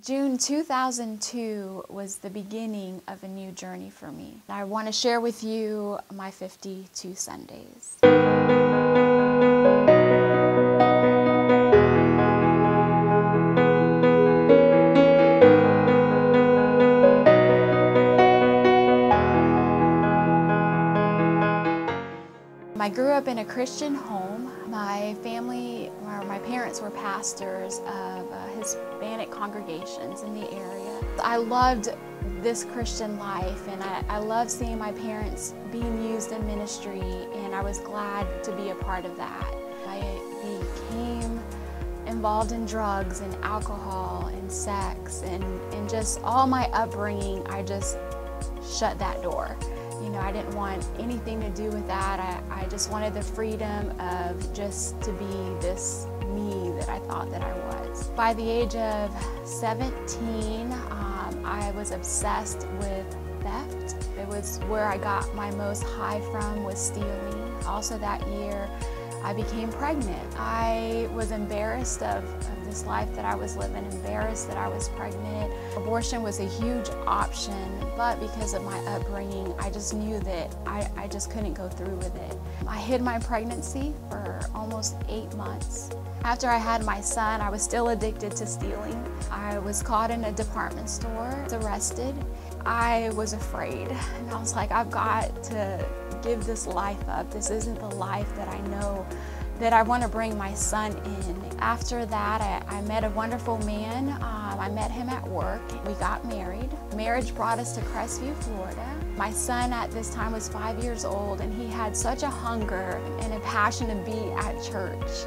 June 2002 was the beginning of a new journey for me. I want to share with you my 52 Sundays. I grew up in a Christian home. My family, or my parents were pastors of Hispanic congregations in the area. I loved this Christian life, and I loved seeing my parents being used in ministry, and I was glad to be a part of that. I became involved in drugs and alcohol and sex and just all my upbringing. I just shut that door. You know, I didn't want anything to do with that. I just wanted the freedom of just to be this me that I thought that I was. By the age of 17, I was obsessed with theft. It was where I got my most high from, was stealing. Also that year, I became pregnant. I was embarrassed of this life that I was living, embarrassed that I was pregnant. Abortion was a huge option, but because of my upbringing, I just knew that I just couldn't go through with it. I hid my pregnancy for almost 8 months. After I had my son, I was still addicted to stealing. I was caught in a department store, arrested. I was afraid, and I was like, I've got to give this life up. This isn't the life that I know that I want to bring my son in. After that, I met a wonderful man. I met him at work. We got married. Marriage brought us to Crestview, Florida. My son at this time was 5 years old, and he had such a hunger and a passion to be at church.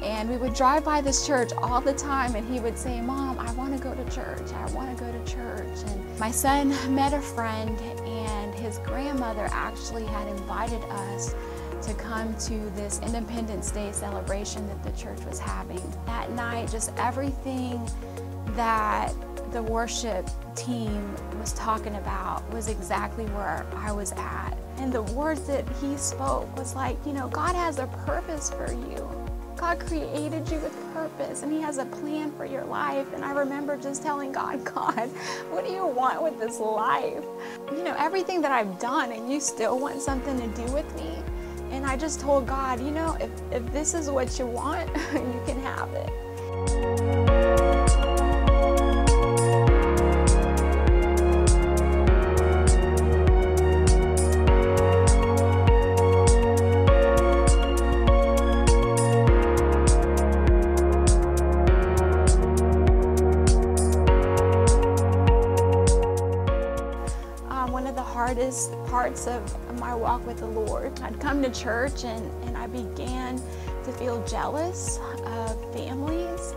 And we would drive by this church all the time, and he would say, Mom, I want to go to church. I want to go to church. And my son met a friend, and his grandmother actually had invited us to come to this Independence Day celebration that the church was having. That night, just everything that the worship team was talking about was exactly where I was at. And the words that he spoke was like, you know, God has a purpose for you. God created you with purpose, and He has a plan for your life. And I remember just telling God, God, what do you want with this life? You know, everything that I've done, and you still want something to do with me? And I just told God, you know, if this is what you want, you can have it. One of the hardest parts of my walk with the Lord, I'd come to church and I began to feel jealous of families.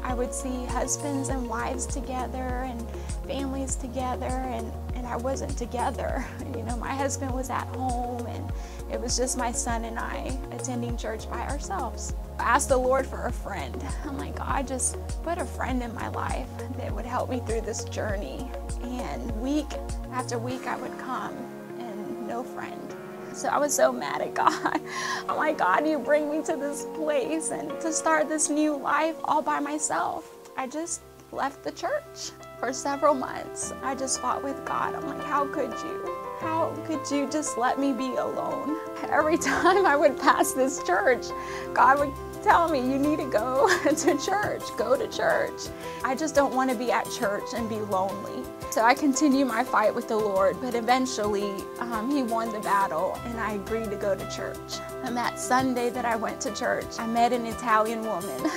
I would see husbands and wives together and families together, and I wasn't together. You know, my husband was at home, and it was just my son and I attending church by ourselves. I asked the Lord for a friend. I'm like, God, just put a friend in my life that would help me through this journey. And week after week I would come and no friend. So I was so mad at God. I'm like, God, you bring me to this place and to start this new life all by myself. I just left the church for several months. I just fought with God. I'm like, how could you? How could you just let me be alone? Every time I would pass this church, God would tell me, you need to go to church, go to church. I just don't want to be at church and be lonely. So I continued my fight with the Lord, but eventually He won the battle, and I agreed to go to church. And that Sunday that I went to church, I met an Italian woman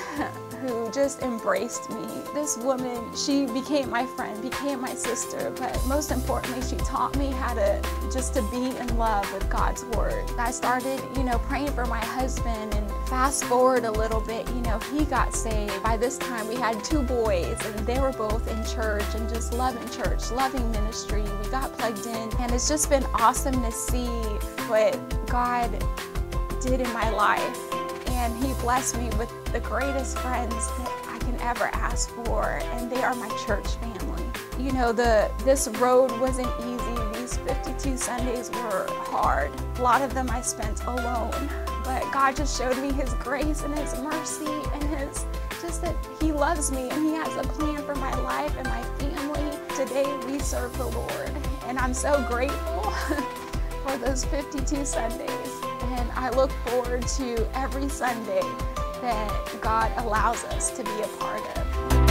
who just embraced me. This woman, she became my friend, became my sister, but most importantly, she taught me how to just to be in love with God's Word. I started, you know, praying for my husband, and fast forward a little bit, you know, he got saved. By this time, we had 2 boys, and they were both in church and just loving church, loving ministry. We got plugged in, and it's just been awesome to see what God did in my life. And He blessed me with the greatest friends that I can ever ask for, and they are my church family. You know, this road wasn't easy. These 52 Sundays were hard. A lot of them I spent alone, but God just showed me His grace and His mercy and His just that He loves me and He has a plan for my life and my family. Today we serve the Lord, and I'm so grateful for those 52 Sundays. And I look forward to every Sunday that God allows us to be a part of.